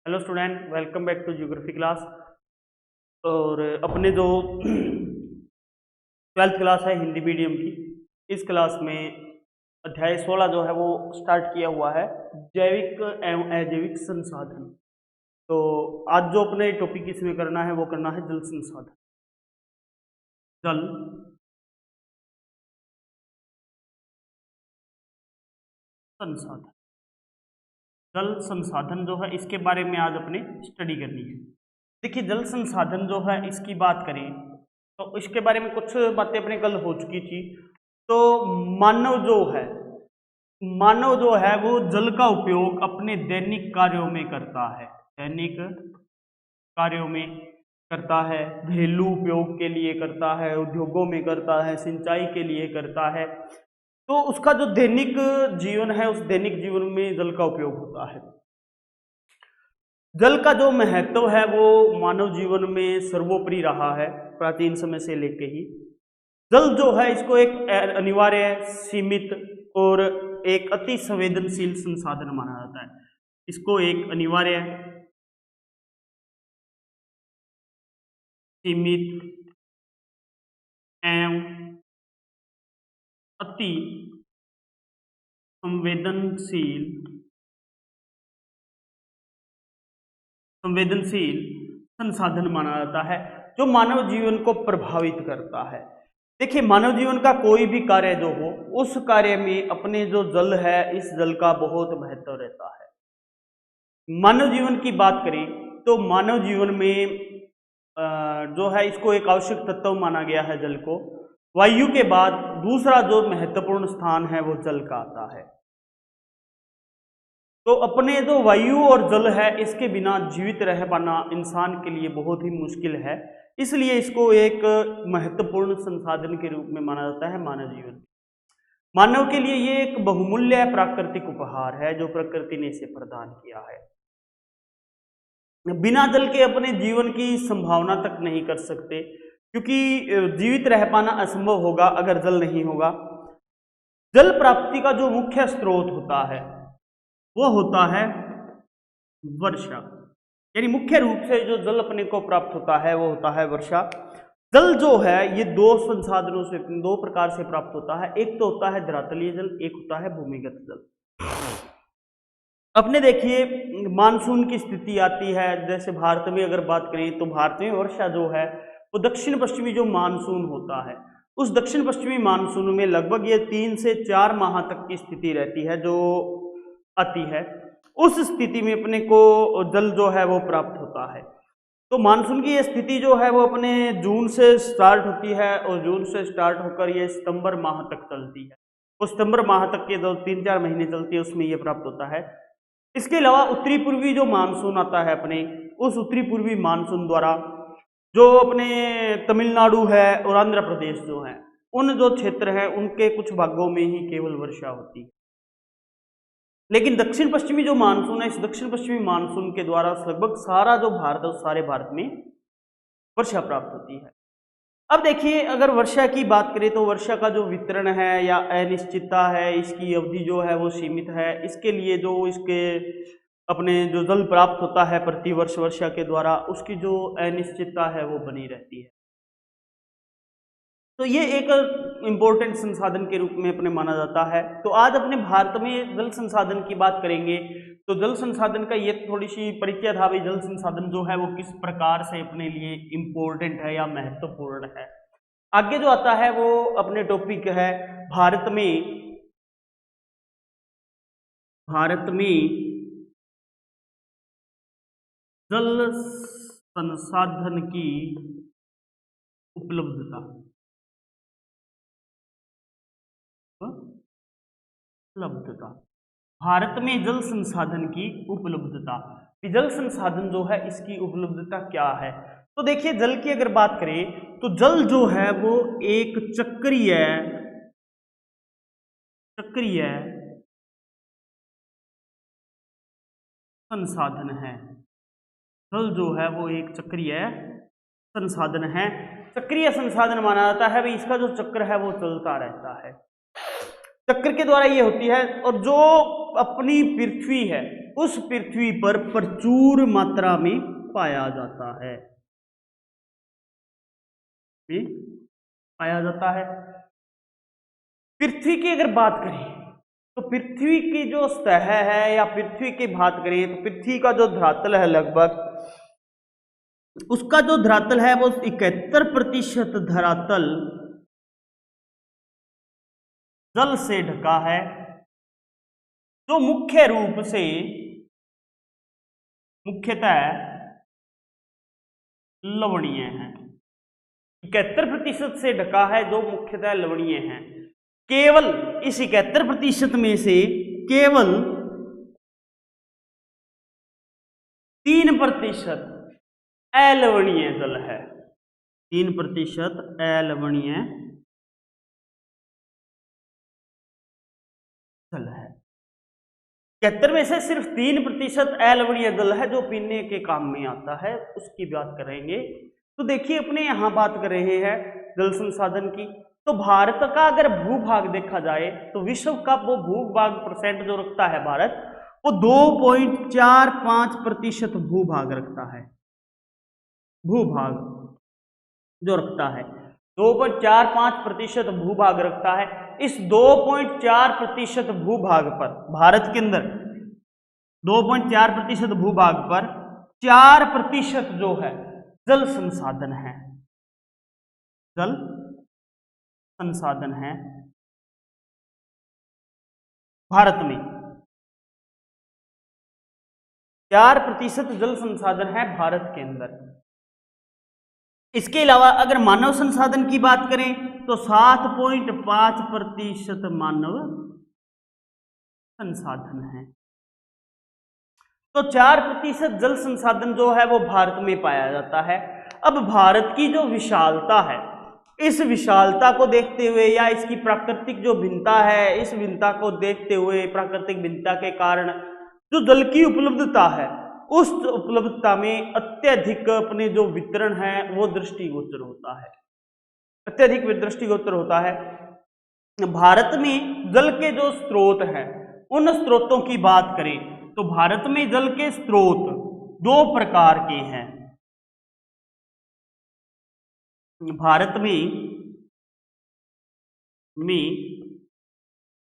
Hello student, welcome back to geography class. और अपने जो 12th क्लास है हिंदी मीडियम की, इस क्लास में अध्याय 16 जो है वो स्टार्ट किया हुआ है, जैविक एवं अजैविक संसाधन। तो आज जो अपने टॉपिक इसमें करना है वो करना है जल संसाधन। जल संसाधन, जल संसाधन जो है इसके बारे में आज अपने स्टडी करनी है। देखिए, जल संसाधन जो है इसकी बात करें तो इसके बारे में कुछ बातें अपने कल हो चुकी थी। तो मानव जो है मानव जो है वो जल का उपयोग अपने दैनिक कार्यों में करता है, दैनिक कार्यों में करता है, घरेलू उपयोग के लिए करता है, उद्योगों में करता है, सिंचाई के लिए करता है। तो उसका जो दैनिक जीवन है, उस दैनिक जीवन में जल का उपयोग होता है। जल का जो महत्व है वो मानव जीवन में सर्वोपरि रहा है, प्राचीन समय से लेके ही। जल जो है इसको एक अनिवार्य, सीमित और एक अति संवेदनशील संसाधन माना जाता है। इसको एक अनिवार्य, सीमित एवं अति संवेदनशील संसाधन माना जाता है, जो मानव जीवन को प्रभावित करता है। देखिए, मानव जीवन का कोई भी कार्य जो हो, उस कार्य में अपने जो जल है, इस जल का बहुत महत्व रहता है। मानव जीवन की बात करें तो मानव जीवन में जो है इसको एक आवश्यक तत्व माना गया है जल को। वायु के बाद दूसरा जो महत्वपूर्ण स्थान है वो जल का आता है। तो अपने जो वायु और जल है, इसके बिना जीवित रह पाना इंसान के लिए बहुत ही मुश्किल है। इसलिए इसको एक महत्वपूर्ण संसाधन के रूप में माना जाता है मानव जीवन। मानव के लिए ये एक बहुमूल्य प्राकृतिक उपहार है जो प्रकृति ने इसे प्रदान किया है। बिना जल के अपने जीवन की संभावना तक नहीं कर सकते, क्योंकि जीवित रह पाना असंभव होगा अगर जल नहीं होगा। जल प्राप्ति का जो मुख्य स्रोत होता है वो होता है वर्षा। यानी मुख्य रूप से जो जल अपने को प्राप्त होता है वो होता है वर्षा। जल जो है ये दो संसाधनों से, दो प्रकार से प्राप्त होता है। एक तो होता है धरातलीय जल, एक होता है भूमिगत जल। अपने देखिए, मानसून की स्थिति आती है, जैसे भारत में अगर बात करें तो भारत में वर्षा जो है वो दक्षिण पश्चिमी जो मानसून होता है, उस दक्षिण पश्चिमी मानसून में लगभग ये 3 से 4 माह तक की स्थिति रहती है जो आती है। उस स्थिति में अपने को जल जो है वो प्राप्त होता है। तो मानसून की ये स्थिति जो है वो अपने जून से स्टार्ट होती है और जून से स्टार्ट होकर ये सितंबर माह तक चलती है। उस सितंबर माह तक के जो 3-4 महीने चलती है उसमें ये प्राप्त होता है। इसके अलावा उत्तरी पूर्वी जो मानसून आता है अपने, उस उत्तरी पूर्वी मानसून द्वारा जो अपने तमिलनाडु है और आंध्र प्रदेश जो है, उन जो क्षेत्र हैं उनके कुछ भागों में ही केवल वर्षा होती है। लेकिन दक्षिण पश्चिमी जो मानसून है, इस दक्षिण पश्चिमी मानसून के द्वारा लगभग सारा जो भारत है, सारे भारत में वर्षा प्राप्त होती है। अब देखिए, अगर वर्षा की बात करें तो वर्षा का जो वितरण है या अनिश्चितता है, इसकी अवधि जो है वो सीमित है। इसके लिए जो इसके अपने जो जल प्राप्त होता है प्रतिवर्ष वर्षा के द्वारा, उसकी जो अनिश्चितता है वो बनी रहती है। तो ये एक इम्पोर्टेंट संसाधन के रूप में अपने माना जाता है। तो आज अपने भारत में जल संसाधन की बात करेंगे। तो जल संसाधन का ये थोड़ी सी परिचय था भाई, जल संसाधन जो है वो किस प्रकार से अपने लिए इम्पोर्टेंट है या महत्वपूर्ण है। आगे जो आता है वो अपने टॉपिक है भारत में जल संसाधन की उपलब्धता। भारत में जल संसाधन की उपलब्धता, जल संसाधन जो है इसकी उपलब्धता क्या है। तो देखिए, जल की अगर बात करें तो जल जो है वो एक चक्रीय संसाधन है। जल जो है वो एक चक्रीय संसाधन है। चक्रीय संसाधन माना जाता है भाई, इसका जो चक्र है वो चलता रहता है। चक्र के द्वारा ये होती है, और जो अपनी पृथ्वी है उस पृथ्वी पर प्रचुर मात्रा में पाया जाता है, पाया जाता है। पृथ्वी की अगर बात करें तो पृथ्वी की जो सतह है या पृथ्वी की बात करें तो पृथ्वी का जो धरातल है लगभग उसका जो धरातल है वो 71% धरातल जल से ढका है, जो मुख्य रूप से मुख्यतः लवणीय है। 71% से ढका है जो मुख्यतः लवणीय है। केवल इस 71% में से केवल 3% अलवणीय जल है, 3% अलवणीय जल है। 71 में से सिर्फ 3% अलवणीय जल है जो पीने के काम में आता है, उसकी बात करेंगे। तो देखिए अपने यहां बात कर रहे हैं जल संसाधन की, तो भारत का अगर भूभाग देखा जाए तो विश्व का वो भूभाग परसेंट जो रखता है भारत, वो 2.45% भूभाग रखता है, भूभाग जो रखता है 2.45% भूभाग रखता है। इस 2.4% भूभाग पर भारत के अंदर 2.4% भूभाग पर 4% जो है जल संसाधन है, जल संसाधन है भारत में। 4% जल संसाधन है भारत के अंदर। इसके अलावा अगर मानव संसाधन की बात करें तो 7.5% मानव संसाधन है। तो 4% जल संसाधन जो है वो भारत में पाया जाता है। अब भारत की जो विशालता है, इस विशालता को देखते हुए या इसकी प्राकृतिक जो भिन्नता है, इस भिन्नता को देखते हुए प्राकृतिक भिन्नता के कारण जो जल की उपलब्धता है, उस उपलब्धता में अत्यधिक अपने जो वितरण है वो दृष्टिगोचर होता है, अत्यधिक दृष्टिगोचर होता है। भारत में जल के जो स्रोत हैं, उन स्रोतों की बात करें तो भारत में जल के स्रोत 2 प्रकार के हैं। भारत में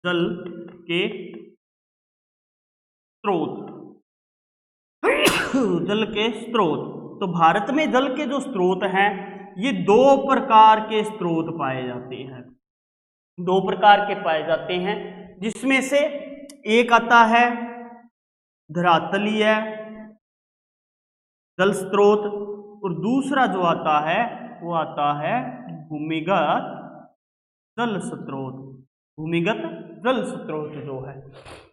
जल के स्रोत जल के स्रोत, तो भारत में जल के जो स्रोत हैं ये 2 प्रकार के स्रोत पाए जाते हैं, 2 प्रकार के पाए जाते हैं, जिसमें से एक आता है धरातलीय जल स्रोत और दूसरा जो आता है वो आता है भूमिगत जल स्रोत, भूमिगत जल स्रोत जो है।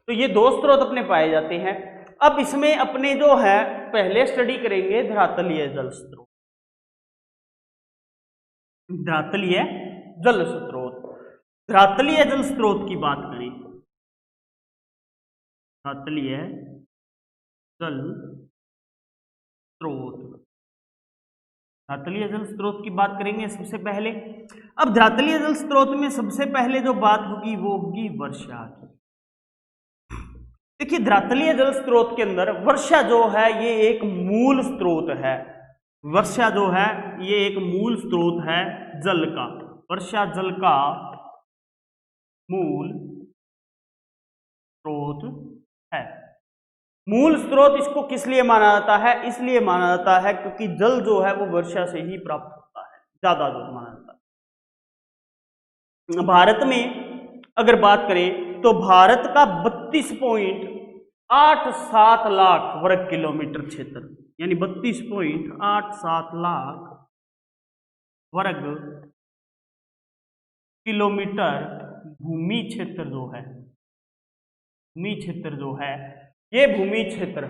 तो ये 2 स्रोत अपने पाए जाते हैं। अब इसमें अपने जो है पहले स्टडी करेंगे धरातलीय जल स्रोत, धरातलीय जल स्रोत। धरातलीय जल स्रोत की बात करें, धरातलीय जल स्रोत, धरातलीय जल स्रोत की बात करेंगे सबसे पहले। अब धरातलीय जल स्रोत में सबसे पहले जो बात होगी वो होगी वर्षा की। देखिए धरातलीय जल स्रोत के अंदर वर्षा जो है ये एक मूल स्रोत है, वर्षा जो है ये एक मूल स्रोत है जल का, वर्षा जल का मूल स्रोत है। मूल स्रोत इसको किस लिए माना जाता है? इसलिए माना जाता है क्योंकि जल जो है वो वर्षा से ही प्राप्त होता है, ज्यादा जल माना जाता है। भारत में अगर बात करें तो भारत का 32.87 लाख वर्ग किलोमीटर क्षेत्र, यानी 32.87 लाख वर्ग किलोमीटर भूमि क्षेत्र जो है, भूमि क्षेत्र जो है, ये भूमि क्षेत्र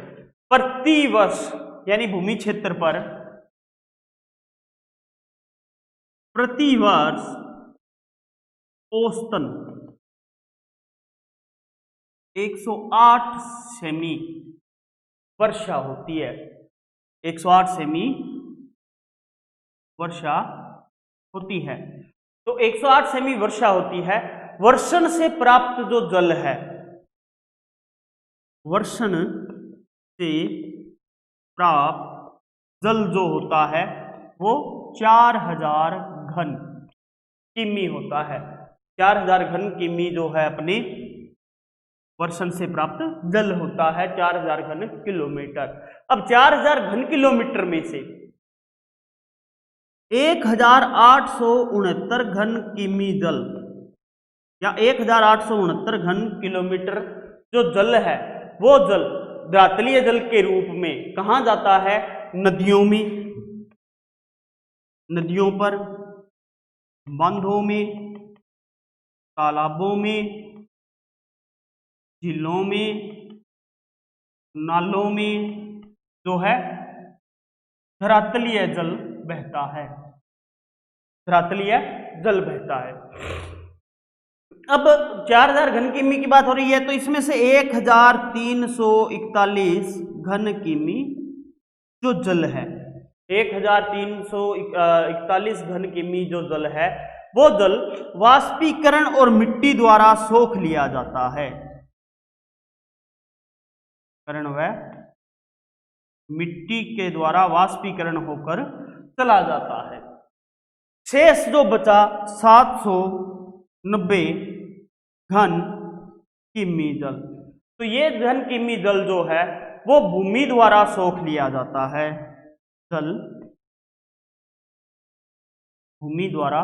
प्रति वर्ष, यानी भूमि क्षेत्र पर प्रति वर्ष औसतन 108 सेमी वर्षा होती है, 108 सेमी वर्षा होती है। तो 108 सेमी वर्षा होती है। वर्षण से प्राप्त जो जल है, वर्षण से प्राप्त जल जो होता है वो 4000 घन किमी होता है। 4000 घन किमी जो है अपने वर्षण से प्राप्त जल होता है 4000 घन किलोमीटर। अब 4000 घन किलोमीटर में से 1869 घन किमी जल या 1869 घन किलोमीटर जो जल है वो जल धरातलीय जल के रूप में कहाँ जाता है? नदियों में, नदियों पर, बांधों में, तालाबों में, झीलों में, नालों में जो है धरातलीय जल बहता है, धरातलीय जल बहता है। अब 4000 घन किमी की बात हो रही है तो इसमें से 1341 घन किमी जो जल है, 1341 घन किमी जो जल है वो जल वाष्पीकरण और मिट्टी द्वारा सोख लिया जाता है, करण व मिट्टी के द्वारा वाष्पीकरण होकर चला जाता है। शेष जो बचा 790 घन किमी जल, तो ये घन किमी जल जो है वो भूमि द्वारा सोख लिया जाता है, जल भूमि द्वारा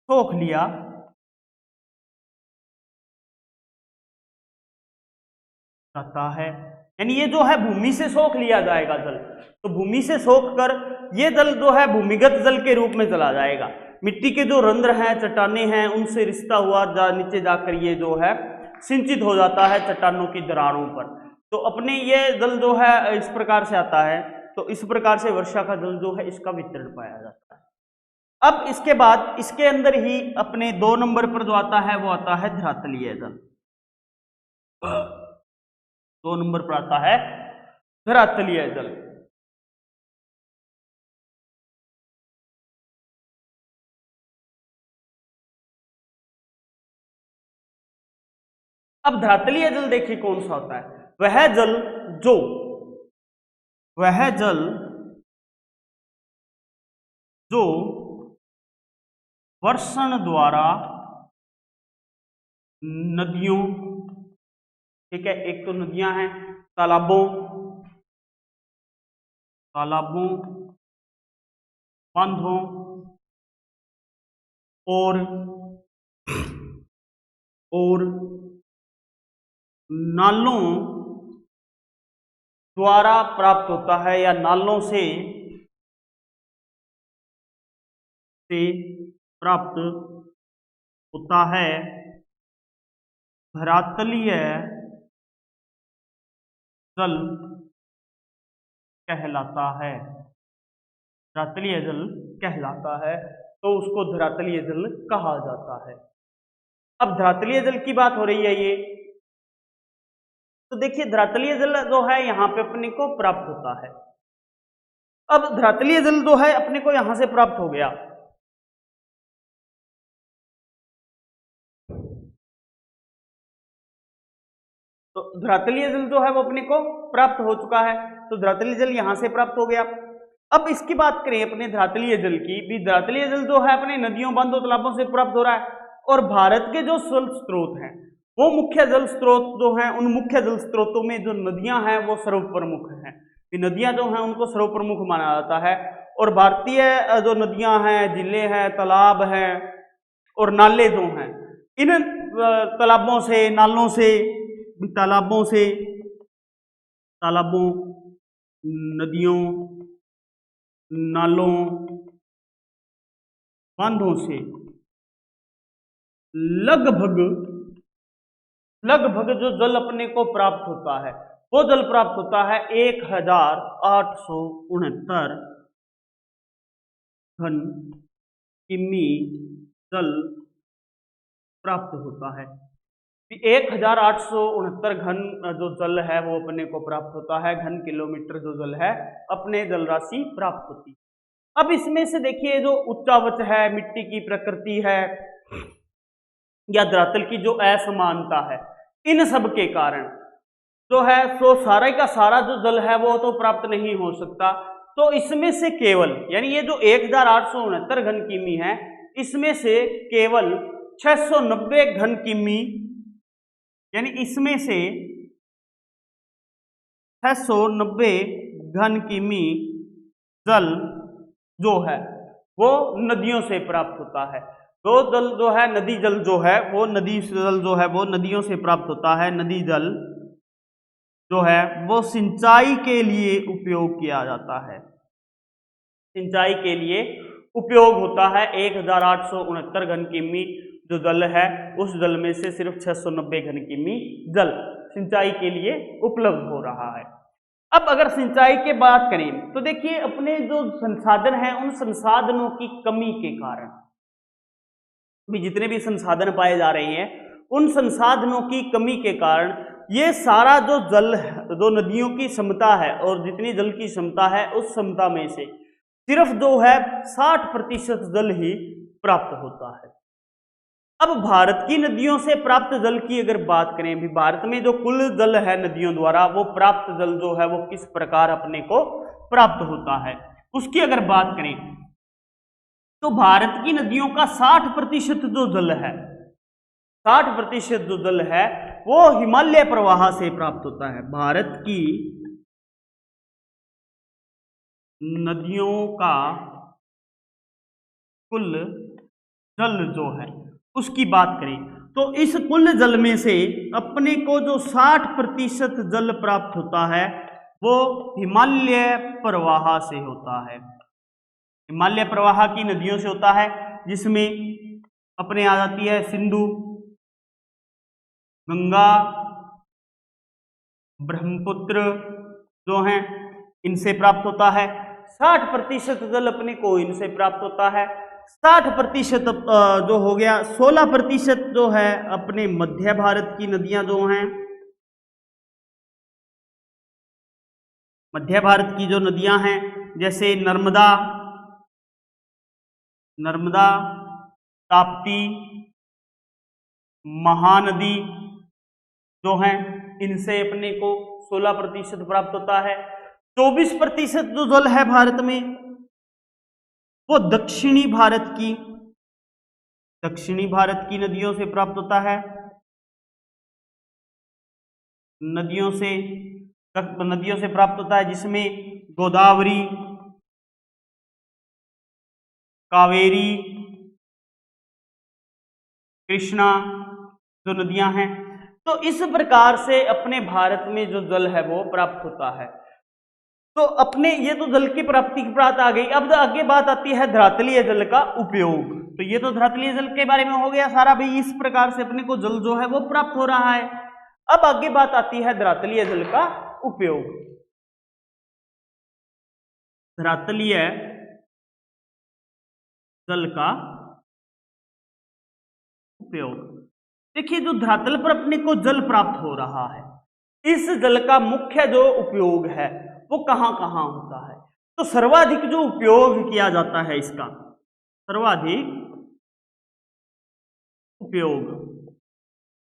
सोख लिया जाता है। यानी ये जो है भूमि से सोख लिया जाएगा जल, तो भूमि से सोख कर ये जल जो है भूमिगत जल के रूप में चला जाएगा। मिट्टी के जो रंध्र हैं, चट्टाने हैं, उनसे रिश्ता हुआ नीचे जाकर ये जो है सिंचित हो जाता है चट्टानों की दरारों पर। तो अपने ये जल जो है इस प्रकार से आता है, तो इस प्रकार से वर्षा का जल जो है इसका वितरण पाया जाता है। अब इसके बाद इसके अंदर ही अपने 2 नंबर पर जो आता है वो आता है धरातलीय जल। 2 नंबर पर आता है धरातलीय जल। अब धरातलीय जल देखिए कौन सा होता है? वह जल जो वर्षण द्वारा नदियों, ठीक है, एक तो नदियां हैं, तालाबों, बांधों और नालों द्वारा प्राप्त होता है या नालों से प्राप्त होता है धरातलीय जल कहलाता है, धरातलीय जल कहलाता है, तो उसको धरातलीय जल कहा जाता है। अब धरातलीय जल की बात हो रही है ये, तो देखिए धरातलीय जल जो है यहां पे अपने को प्राप्त होता है। अब धरातलीय जल जो है अपने को यहां से प्राप्त हो गया, तो धरातलीय जल जो है वो अपने को प्राप्त हो चुका है, तो धरातलीय जल यहां से प्राप्त हो गया। अब इसकी बात करें अपने धरातलीय जल की, भी धरातलीय जल जो है अपने नदियों, बांधों, तालाबों से प्राप्त हो रहा है, और भारत के जो जल स्रोत हैं वो मुख्य जल स्रोत जो हैं, उन मुख्य जल स्रोतों में जो नदियां हैं वो सर्वप्रमुख हैं। नदियां जो हैं उनको सर्वप्रमुख माना जाता है, और भारतीय जो नदियां हैं, जिले हैं, तालाब हैं और नाले जो हैं, इन तालाबों से, नालों से, तालाबों, नदियों, नालों, बांधों से लगभग जो जल अपने को प्राप्त होता है वो जल प्राप्त होता है 1869 घन किमी जल प्राप्त होता है। 1869 घन जो जल है वो अपने को प्राप्त होता है, घन किलोमीटर जो जल है अपने जल राशि प्राप्त होती है। अब इसमें से देखिए जो उच्चावच है, मिट्टी की प्रकृति है या धरातल की जो असमानता है, इन सब के कारण जो है सो सारा का सारा जो जल है वो तो प्राप्त नहीं हो सकता। तो इसमें से केवल, यानी ये जो 1869 घन किमी है, इसमें से केवल 690 घन किमी, यानी इसमें से 690 घन किमी जल जो है वो नदियों से प्राप्त होता है। तो जल जो है, नदी जल जो है वो, नदी जल जो है वो नदियों से प्राप्त होता है। नदी जल जो है वो सिंचाई के लिए उपयोग किया जाता है, सिंचाई के लिए उपयोग होता है। 1869 घन किमी जो जल है, उस जल में से सिर्फ 690 घन किमी जल सिंचाई के लिए उपलब्ध हो रहा है। अब अगर सिंचाई की बात करें तो देखिए, अपने जो संसाधन हैं, उन संसाधनों की कमी के कारण भी जितने भी संसाधन पाए जा रहे हैं, उन संसाधनों की कमी के कारण ये सारा जो जल, जो नदियों की क्षमता है और जितनी जल की क्षमता है, उस क्षमता में से सिर्फ जो है 60% जल ही प्राप्त होता है। अब भारत की नदियों से प्राप्त जल की अगर बात करें, भी भारत में जो कुल जल है नदियों द्वारा, वो प्राप्त जल जो है वो किस प्रकार अपने को प्राप्त होता है, उसकी अगर बात करें तो भारत की नदियों का 60% जो जल है, 60% जो जल है वो हिमालय प्रवाह से प्राप्त होता है। भारत की नदियों का कुल जल जो है उसकी बात करें तो इस कुल जल में से अपने को जो 60% जल प्राप्त होता है वो हिमालय प्रवाह से होता है, हिमालय प्रवाह की नदियों से होता है, जिसमें अपने आ जाती है सिंधु, गंगा, ब्रह्मपुत्र जो हैं, इनसे प्राप्त होता है। 60% जल अपने को इनसे प्राप्त होता है। 60% जो हो गया, 16% जो है अपने मध्य भारत की नदियां जो हैं, मध्य भारत की जो नदियां हैं जैसे नर्मदा, ताप्ती, महानदी जो हैं, इनसे अपने को 16% प्राप्त होता है। 24% जो जल है भारत में वो दक्षिणी भारत की नदियों से प्राप्त होता है। नदियों से प्राप्त होता है, जिसमें गोदावरी, कावेरी, कृष्णा जो नदियां हैं। तो इस प्रकार से अपने भारत में जो जल है वो प्राप्त होता है। तो अपने ये तो जल की प्राप्ति की बात आ गई। अब आगे बात आती है धरातलीय जल का उपयोग। तो ये तो धरातलीय जल के बारे में हो गया सारा, भाई इस प्रकार से अपने को जल जो है वो प्राप्त हो रहा है। अब आगे बात आती है धरातलीय जल का उपयोग। धरातलीय जल का उपयोग, देखिए जो धरातल पर अपने को जल प्राप्त हो रहा है, इस जल का मुख्य जो उपयोग है वो कहां कहां होता है। तो सर्वाधिक जो उपयोग किया जाता है, इसका सर्वाधिक उपयोग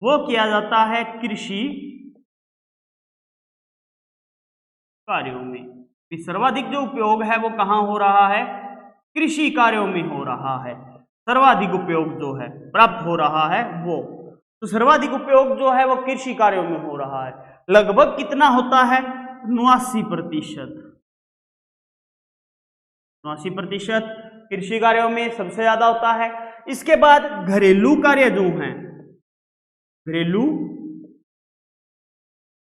वो किया जाता है कृषि कार्यों में। सर्वाधिक जो उपयोग है वो कहां हो रहा है, कृषि कार्यों में हो रहा है। सर्वाधिक उपयोग जो है प्राप्त हो रहा है वो, तो सर्वाधिक उपयोग जो है वो कृषि कार्यों में हो रहा है। लगभग कितना होता है, 89%। 89% कृषि कार्यों में सबसे ज्यादा होता है। इसके बाद घरेलू कार्य जो हैं, घरेलू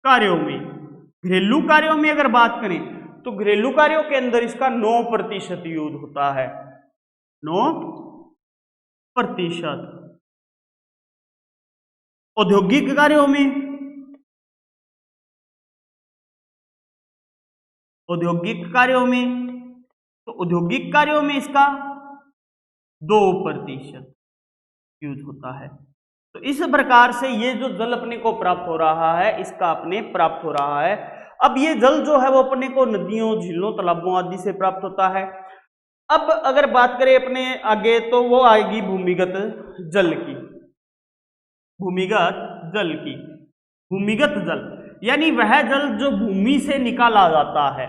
कार्यों में अगर बात करें तो घरेलू कार्यों के अंदर इसका 9% यूज होता है, 9%। औद्योगिक कार्यों में, तो औद्योगिक कार्यों में इसका 2% यूज होता है। तो इस प्रकार से ये जो जल अपने को प्राप्त हो रहा है, इसका अपने प्राप्त हो रहा है। अब ये जल जो है वो अपने को नदियों, झीलों, तालाबों आदि से प्राप्त होता है। अब अगर बात करें अपने आगे तो वो आएगी भूमिगत जल की। भूमिगत जल, यानी वह जल जो भूमि से निकाला जाता है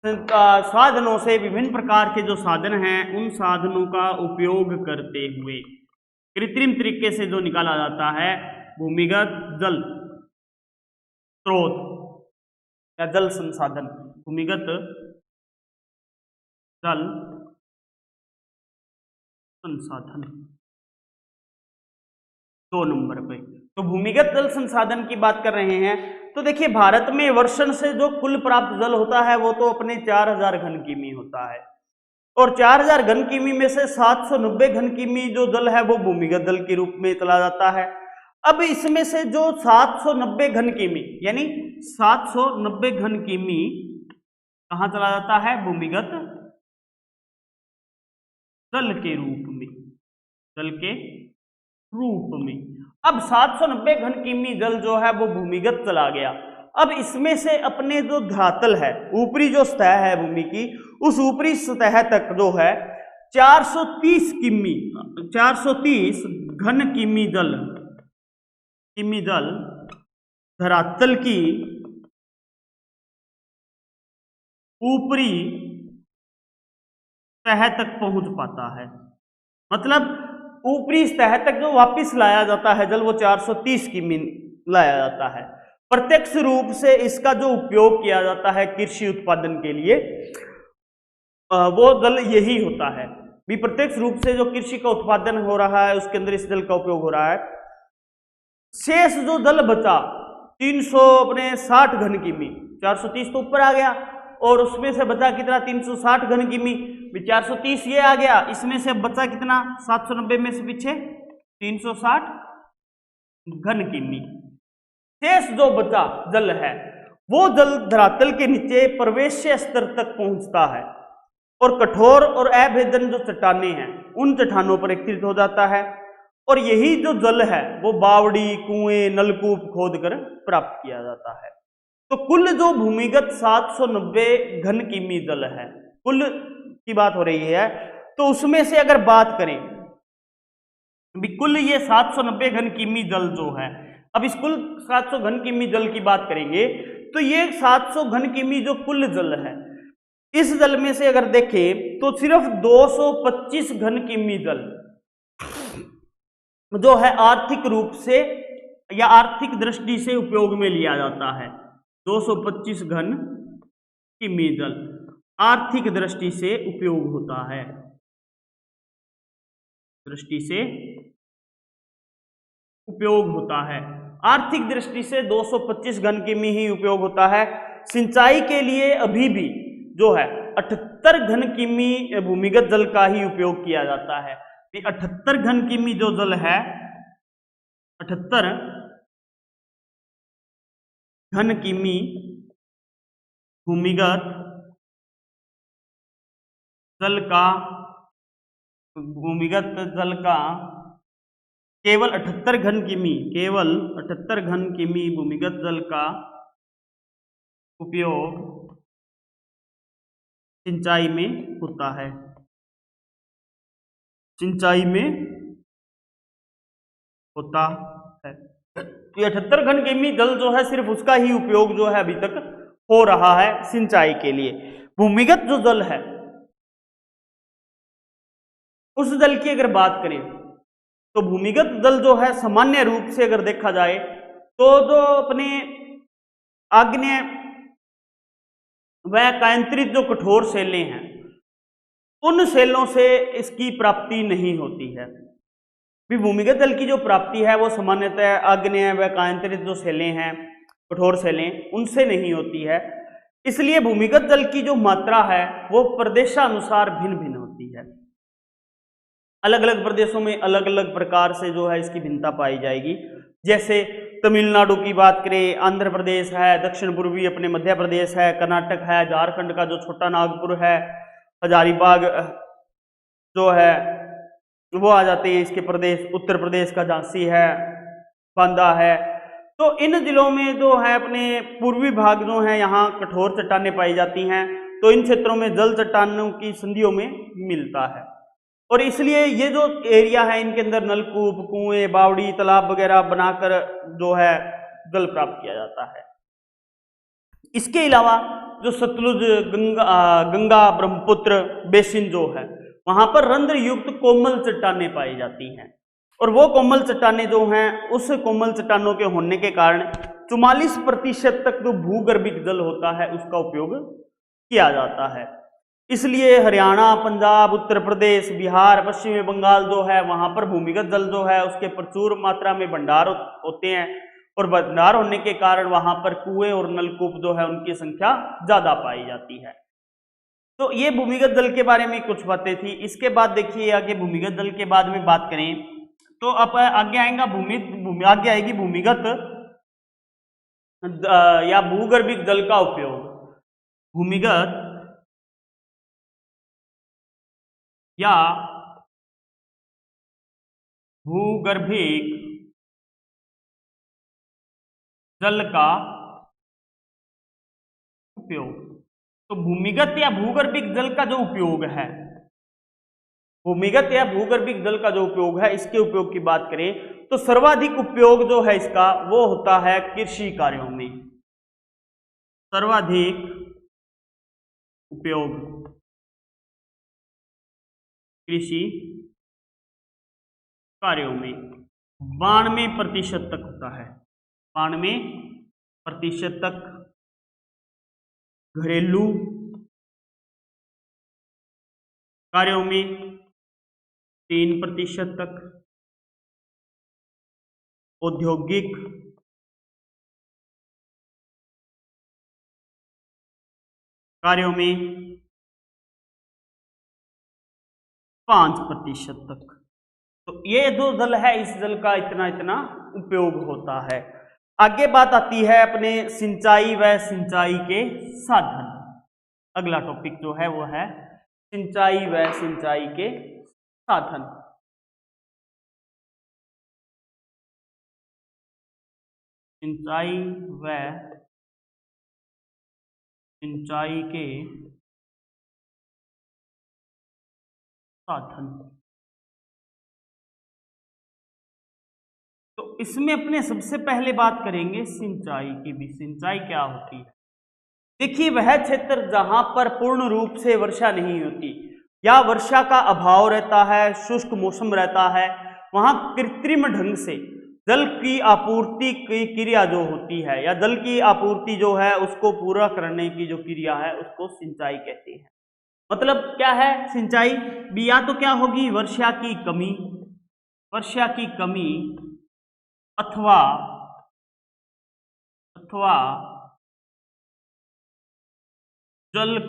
साधनों से, विभिन्न प्रकार के जो साधन हैं उन साधनों का उपयोग करते हुए कृत्रिम तरीके से जो निकाला जाता है भूमिगत जल स्रोत या जल संसाधन, भूमिगत जल संसाधन 2 नंबर पे। तो भूमिगत जल संसाधन की बात कर रहे हैं तो देखिए भारत में वर्षण से जो कुल प्राप्त जल होता है वो तो अपने 4000 घन किमी होता है, और 4000 घन किमी में से 790 घन किमी जो जल है वो भूमिगत जल के रूप में चला जाता है। अब इसमें से जो 790 घन किमी यानी 790 घन किमी कहाँ चला जाता है? भूमिगत जल के रूप में, जल के रूप में। अब 790 घन किमी जल जो है वो भूमिगत चला गया। अब इसमें से अपने जो धरातल है, ऊपरी जो सतह है भूमि की, उस ऊपरी सतह तक जो है 430 घन किमी जल धरातल की ऊपरी सतह तक पहुंच पाता है। मतलब ऊपरी सतह तक जो वापस लाया जाता है जल वो 430 किमी लाया जाता है। प्रत्यक्ष रूप से इसका जो उपयोग किया जाता है कृषि उत्पादन के लिए वो जल यही होता है। भी प्रत्यक्ष रूप से जो कृषि का उत्पादन हो रहा है उसके अंदर इस जल का उपयोग हो रहा है। शेष जो जल बचा 360 घन किमी, 430 तो ऊपर आ गया और उसमें से बचा कितना? 360 घन किमी। 430 ये आ गया, इसमें से बचा कितना? 790 में से पीछे 360 घन किमी। शेष जो बचा जल है वो जल धरातल के नीचे प्रवेश्य स्तर तक पहुंचता है और कठोर और अभेदन जो चट्टानें हैं उन चट्टानों पर एकत्रित हो जाता है, और यही जो जल है वो बावड़ी, कुएं, नलकूप खोद कर प्राप्त किया जाता है। तो कुल जो भूमिगत 790 घन किमी जल है, कुल की बात हो रही है, तो उसमें से अगर बात करें कुल ये 790 घन किमी जल जो है, अब इस कुल 700 घन किमी जल की बात करेंगे तो ये 700 घन किमी जो कुल जल है, इस जल में से अगर देखें तो सिर्फ 225 घन किमी जल जो है आर्थिक रूप से या आर्थिक दृष्टि से उपयोग में लिया जाता है। 225 घन किमी जल आर्थिक दृष्टि से उपयोग होता है, दृष्टि से उपयोग होता है। आर्थिक दृष्टि से 225 घन किमी ही उपयोग होता है। सिंचाई के लिए अभी भी जो है 78 घन किमी भूमिगत जल का ही उपयोग किया जाता है। 78 घन किमी जो जल है, 78 घन किमी भूमिगत जल का केवल 78 घन किमी, केवल 78 घन किमी भूमिगत जल का उपयोग सिंचाई में होता है, सिंचाई में होता है। ये 78 घन किमी जल जो है सिर्फ उसका ही उपयोग जो है अभी तक हो रहा है सिंचाई के लिए। भूमिगत जो जल है उस जल की अगर बात करें तो भूमिगत जल जो है सामान्य रूप से अगर देखा जाए तो जो अपने आग्नेय व कायांतरित जो कठोर शैलें हैं उन शैलों से इसकी प्राप्ति नहीं होती है। भी भूमिगत जल की जो प्राप्ति है वो सामान्यतः आग्नेय व कायांतरित जो शैलें हैं, कठोर शैलें, उनसे नहीं होती है। इसलिए भूमिगत जल की जो मात्रा है वो प्रदेशानुसार भिन्न भिन्न होती है। अलग अलग प्रदेशों में अलग अलग प्रकार से जो है इसकी भिन्नता पाई जाएगी। जैसे तमिलनाडु की बात करें, आंध्र प्रदेश है, दक्षिण पूर्वी अपने मध्य प्रदेश है, कर्नाटक है, झारखंड का जो छोटा नागपुर है, हजारीबाग जो है वो आ जाते हैं इसके प्रदेश, उत्तर प्रदेश का झांसी है, बांदा है। तो इन जिलों में जो है अपने पूर्वी भाग जो है यहाँ कठोर चट्टानें पाई जाती हैं, तो इन क्षेत्रों में जल चट्टानों की संधियों में मिलता है और इसलिए ये जो एरिया है इनके अंदर नलकूप, कुएं, बावड़ी, तालाब वगैरह बनाकर जो है जल प्राप्त किया जाता है। इसके अलावा जो सतलुज गंगा ब्रह्मपुत्र बेसिन जो है वहां पर रंध्र युक्त कोमल चट्टानें पाई जाती हैं, और वो कोमल चट्टानें जो हैं उस कोमल चट्टानों के होने के कारण 44% तक जो भूगर्भिक जल होता है उसका उपयोग किया जाता है। इसलिए हरियाणा, पंजाब, उत्तर प्रदेश, बिहार, पश्चिमी बंगाल जो है वहां पर भूमिगत जल जो है उसके प्रचुर मात्रा में भंडार होते हैं, और भंडार होने के कारण वहां पर कुएं और नलकूप जो है उनकी संख्या ज्यादा पाई जाती है। तो ये भूमिगत जल के बारे में कुछ बातें थी। इसके बाद देखिए आगे भूमिगत जल के बाद में बात करें तो अब आगे आएगा आगे आएगी भूमिगत या भूगर्भिक जल का उपयोग। भूमिगत या भूगर्भिक जल का उपयोग। तो भूमिगत या भूगर्भिक जल का जो उपयोग है, भूमिगत या भूगर्भिक जल का जो उपयोग है, इसके उपयोग की बात करें तो सर्वाधिक उपयोग जो है इसका वो होता है कृषि कार्यों में। सर्वाधिक उपयोग कृषि कार्यों में 92% तक होता है, 92% तक। घरेलू कार्यों में 3% तक, औद्योगिक कार्यों में 5% तक। तो ये जो जल है इस जल का इतना उपयोग होता है। आगे बात आती है अपने सिंचाई व सिंचाई के साधन। अगला टॉपिक जो है वो है सिंचाई व सिंचाई के साधन। सिंचाई व सिंचाई के साधन। तो इसमें अपने सबसे पहले बात करेंगे सिंचाई की भी। सिंचाई क्या होती है? देखिए, वह क्षेत्र जहां पर पूर्ण रूप से वर्षा नहीं होती या वर्षा का अभाव रहता है, शुष्क मौसम रहता है, वहां कृत्रिम ढंग से जल की आपूर्ति की क्रिया जो होती है या जल की आपूर्ति जो है उसको पूरा करने की जो क्रिया है उसको सिंचाई कहते हैं। मतलब क्या है सिंचाई? या तो क्या होगी वर्षा की कमी अथवा जल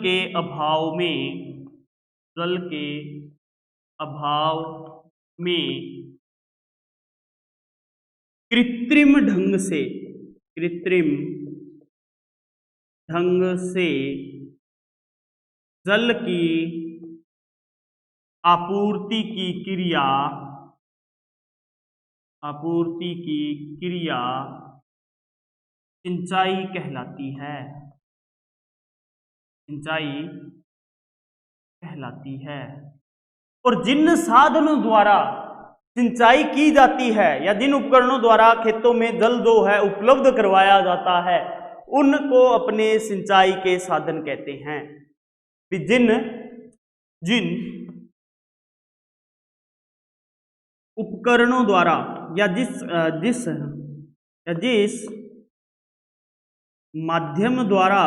के अभाव में कृत्रिम ढंग से जल की आपूर्ति की क्रिया सिंचाई कहलाती है। और जिन साधनों द्वारा सिंचाई की जाती है या जिन उपकरणों द्वारा खेतों में जल जो है उपलब्ध करवाया जाता है उनको अपने सिंचाई के साधन कहते हैं। जिन उपकरणों द्वारा या जिस माध्यम द्वारा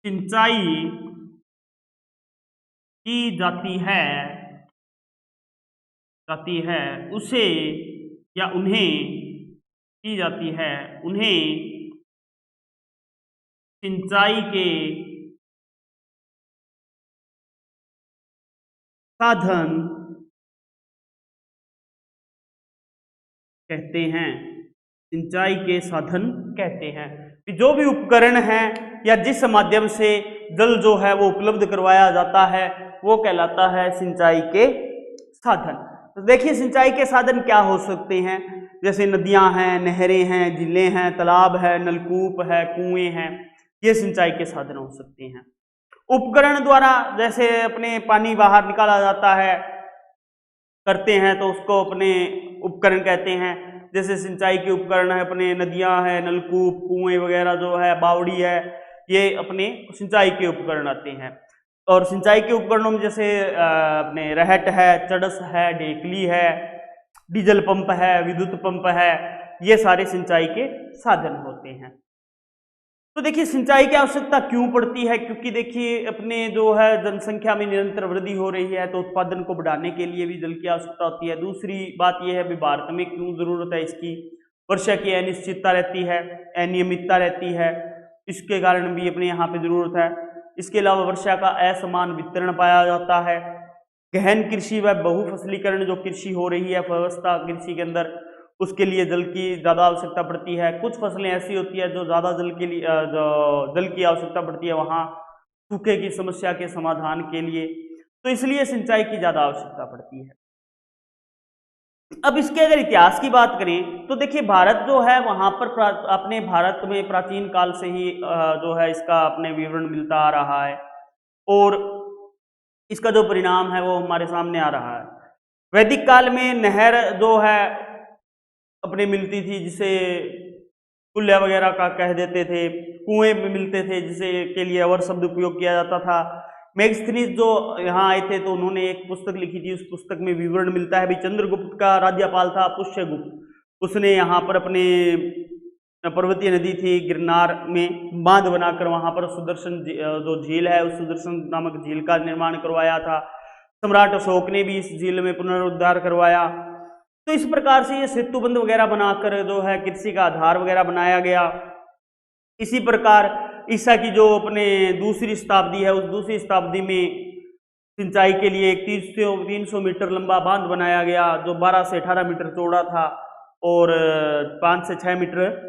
सिंचाई की जाती है उसे या उन्हें सिंचाई के साधन कहते हैं। सिंचाई के साधन कहते हैं कि जो भी उपकरण है या जिस माध्यम से जल जो है वो उपलब्ध करवाया जाता है वो कहलाता है सिंचाई के साधन। तो देखिए सिंचाई के साधन क्या हो सकते हैं, जैसे नदियां हैं, नहरें हैं, झीलें हैं, तालाब है, नलकूप है, कुएं हैं, ये सिंचाई के साधन हो सकते हैं। उपकरण द्वारा जैसे अपने पानी बाहर निकाला जाता है करते हैं तो उसको अपने उपकरण कहते हैं। जैसे सिंचाई के उपकरण है अपने, नदियां हैं, नलकूप, कुएं वगैरह जो है, बावड़ी है, ये अपने सिंचाई के उपकरण आते हैं। और सिंचाई के उपकरणों में जैसे अपने रहट है, चड़स है, ढेकली है, डीजल पंप है, विद्युत पंप है, ये सारे सिंचाई के साधन होते हैं। तो देखिए सिंचाई की आवश्यकता क्यों पड़ती है, क्योंकि देखिए अपने जो है जनसंख्या में निरंतर वृद्धि हो रही है, तो उत्पादन को बढ़ाने के लिए भी जल की आवश्यकता होती है। दूसरी बात यह है भी भारत में क्यों जरूरत है इसकी, वर्षा की अनिश्चितता रहती है, अनियमितता रहती है, इसके कारण भी अपने यहाँ पे जरूरत है। इसके अलावा वर्षा का असमान वितरण पाया जाता है। गहन कृषि व बहुफसलीकरण जो कृषि हो रही है व्यवस्था कृषि के अंदर, उसके लिए जल की ज़्यादा आवश्यकता पड़ती है। कुछ फसलें ऐसी होती है जो ज़्यादा जल के लिए जो जल की आवश्यकता पड़ती है वहाँ सूखे की समस्या के समाधान के लिए, तो इसलिए सिंचाई की ज़्यादा आवश्यकता पड़ती है। अब इसके अगर इतिहास की बात करें तो देखिए भारत जो है वहाँ पर अपने भारत में प्राचीन काल से ही जो है इसका अपने विवरण मिलता आ रहा है और इसका जो परिणाम है वो हमारे सामने आ रहा है। वैदिक काल में नहर जो है अपने मिलती थी, जिसे कुल्ला वगैरह का कह देते थे, कुएं में मिलते थे जिसे के लिए अवर शब्द उपयोग किया जाता था। मेगस्थनीज जो यहाँ आए थे तो उन्होंने एक पुस्तक लिखी थी, उस पुस्तक में विवरण मिलता है भी चंद्रगुप्त का राज्यपाल था पुष्यगुप्त, उसने यहाँ पर अपने पर्वतीय नदी थी गिरनार में बांध बनाकर वहाँ पर सुदर्शन जो झील है उस सुदर्शन नामक झील का निर्माण करवाया था। सम्राट अशोक ने भी इस झील में पुनरुद्धार करवाया। तो इस प्रकार से ये सेतुबंध वगैरह बनाकर जो है कृषि का आधार वगैरह बनाया गया। इसी प्रकार ईसा की जो अपने दूसरी शताब्दी है उस दूसरी शताब्दी में सिंचाई के लिए एक 300 मीटर लंबा बांध बनाया गया जो 12 से 18 मीटर चौड़ा था और 5 से 6 मीटर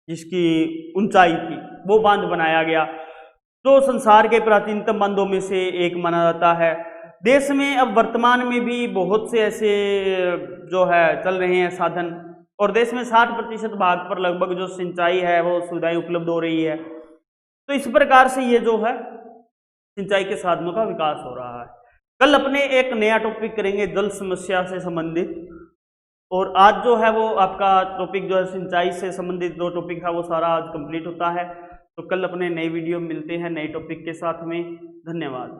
जिसकी ऊंचाई थी, वो बांध बनाया गया जो संसार के प्राचीनतम बांधों में से एक माना जाता है। देश में अब वर्तमान में भी बहुत से ऐसे जो है चल रहे हैं साधन और देश में 60% भाग पर लगभग जो सिंचाई है वो सुविधाएं उपलब्ध हो रही है। तो इस प्रकार से ये जो है सिंचाई के साधनों का विकास हो रहा है। कल अपने एक नया टॉपिक करेंगे जल समस्या से संबंधित, और आज जो है वो आपका टॉपिक जो है सिंचाई से संबंधित जो टॉपिक है वो सारा आज कंप्लीट होता है। तो कल अपने नई वीडियो में मिलते हैं नए टॉपिक के साथ में। धन्यवाद।